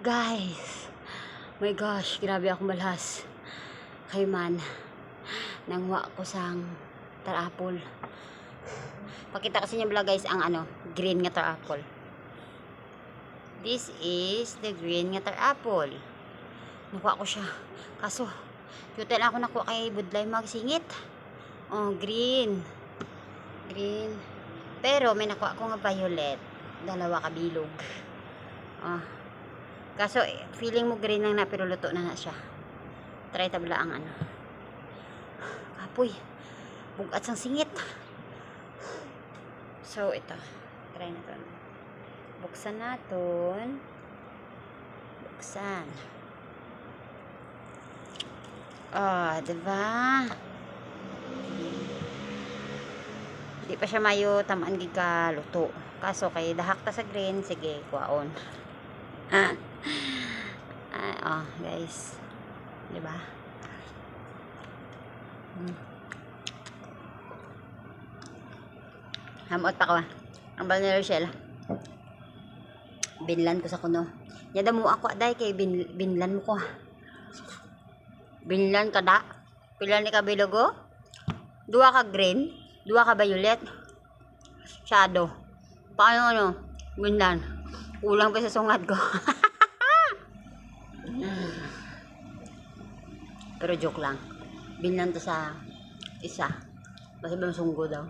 guys. My gosh, grabe akong malhas. Kay man, nangwa ko sang tar-apple. Pakita kasi niya vlog guys ang green nga tar-apple. This is the green nga tar-apple. Nakuha ko siya. Kaso, cute lang ako nakuha kay Budlay magsingit. Oh, green. Green. Pero may nakuha ko nga violet. Dalawa kabilog. Oh. Kaso, feeling mo green lang na pero luto na siya. Try tabla ang kapoy. Bugat sang singit. So, ito. Try na to. Buksan natin. Buksan. Ah, diba? Di pa siya mayo tamaan giga luto. Kaso kay dahak ta sa green, sige, kuwaon. Oh, guys. Diba? Hamot pa ko. Ang bal ni Rochelle. Binlan ko sa kuno. Yada mo ako aday kay binlan mo ko. Binlan ka da. Pila ni ka bilogo? Dua ka green, dua ka violet. Shadow. Paano binlan? Kulang pa sa sungad ko. Pero joke lang. Binlan to sa isa. Basta ba masunggo daw.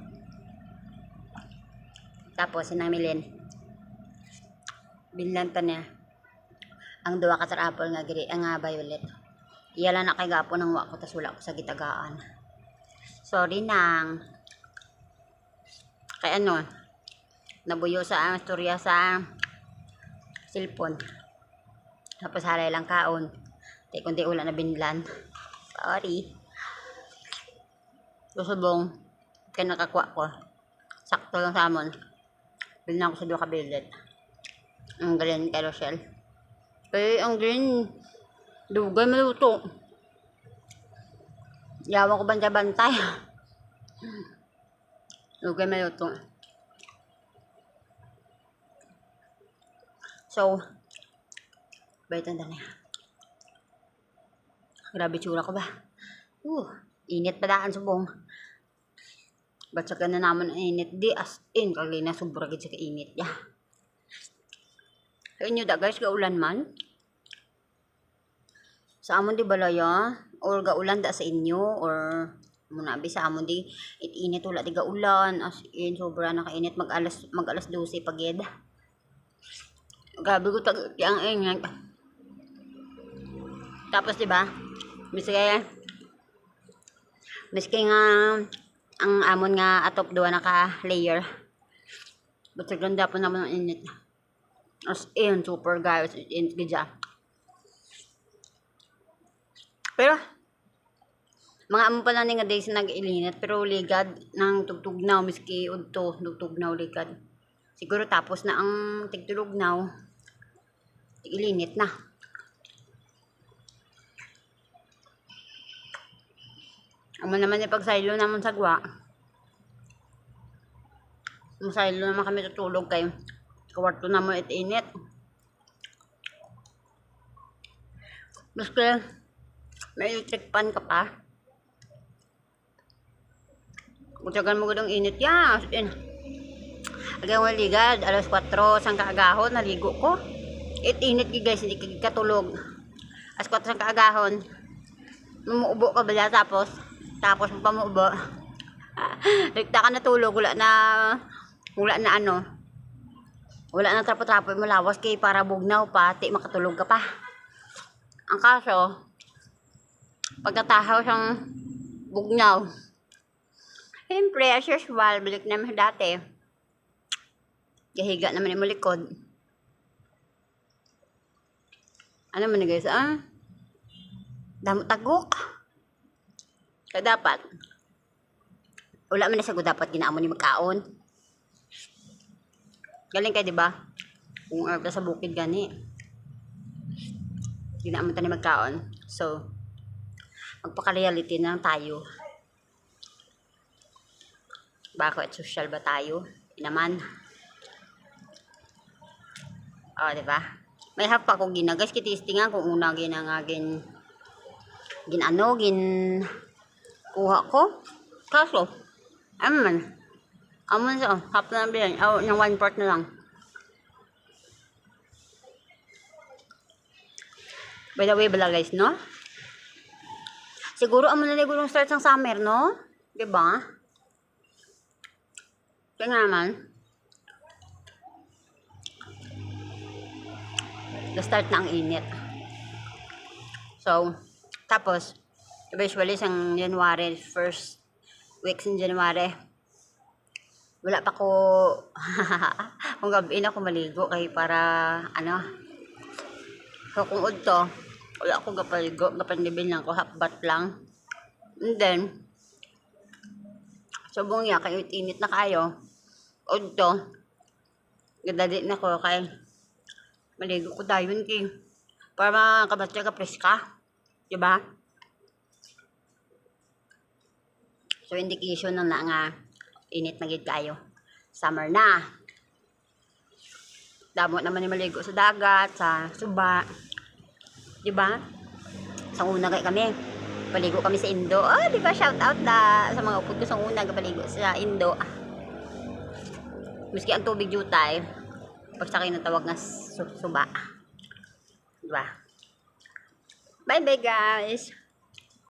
Tapos sinamilin. Binlan to niya. Ang dua ka tar-apple nga violet. Iyala na kay gapo nang wako tas wala ko sa gitagaan. Sorry nang. Kay nabuyo sa istorya sa cellphone. Tapos halay lang kaon. Tay kundi ulan na binlan. Sorry. Susubong kay nakakuha ko. Sakto lang sa amon. Binlan ko sa duha ka violet. Ang green kay Rochelle. Ang green dugay maluto. Yawa ko bantay-bantay. Dugay maluto. So, baitan na niya. Grabe tsura ko ba? Init pa daan subong. Ba't sa na naman ang init? Di as in. Kagay na sobra gid sa kainit. Sa inyo da guys, gaulan man? Sa amon di balaya? Or gaulan da sa inyo? Or muna sa amon di it-init wala di gaulan. As in, sobra na kainit. Mag alas 12 pagid. Grabe ko ang init. Tapos diba? Miski nga ang amon nga atop duwa naka layer. But sa ganda po naman ang init. As in, super guys. Init gidya. Pero mga amo pa lang nga days nag-ilinit pero ligad nang tugtugnaw miski udto tugtugnaw ligad. Siguro tapos na ang tigtulugnaw. Ilinit na. Amo naman yung pagsaylo naman sagwa. Masaylo naman kami tutulog kayo. Kawarto naman it-init. Miski may electric pan ka pa. Kutsagan mo gudong init ya. Agay mo ligad. Alas 4 sang kaagahon. Naligo ko. It-init guys. Hindi katulog. Alas 4 sang kaagahon. Mumuubo ka bala tapos mo pa muubo. Rikta ka natulog. Wala na wala na trapo-trapo. Malawas kay para bugnaw pa. Ti makatulog ka pa. Ang kaso pagkatahaw siyang bugnaw. Siyempre, as usual, balik naman dati. Gahiga naman yung likod. Ano man guys, damot tagok. Kaya dapat, wala man na sagot dapat ginaamon ni magkaon. Galing kayo, diba? Kung herb sa bukid gani. Ginaamon tayo ni magkaon. So, magpaka-reality na lang tayo. Bakit social ba tayo? Naman. Diba? May half pa ko ginagas kitistingan kung una ginangagin kuha ko. Kaso, amon sa half na biyan, ng 1/4 na lang. By the way, bala guys, no? Siguro amon na ligulong start ng summer, no? Diba? Kaya nga naman, start na ang init. So, tapos, usually sang January, first weeks in January, wala pa ko, kung gabi na ako maligo, kay para, so kung udto, wala ako gapaligo, gapandibin lang ko, half bath lang. And then, subong ya, kayo init na kayo, udto, gadali na ko, kay maligo ko dayon kay para makabatya ka preska, diba? So indication na nga init na gid kayo, summer na. Damo naman yung maligo sa dagat, sa suba, diba? Sa una kay kami paligo kami sa Indo. Diba, shout out sa mga upod ko sa una paligo sa Indo. Miski ang tubig jutay, pag sa akin natawag nga suba. Diba? Bye bye guys!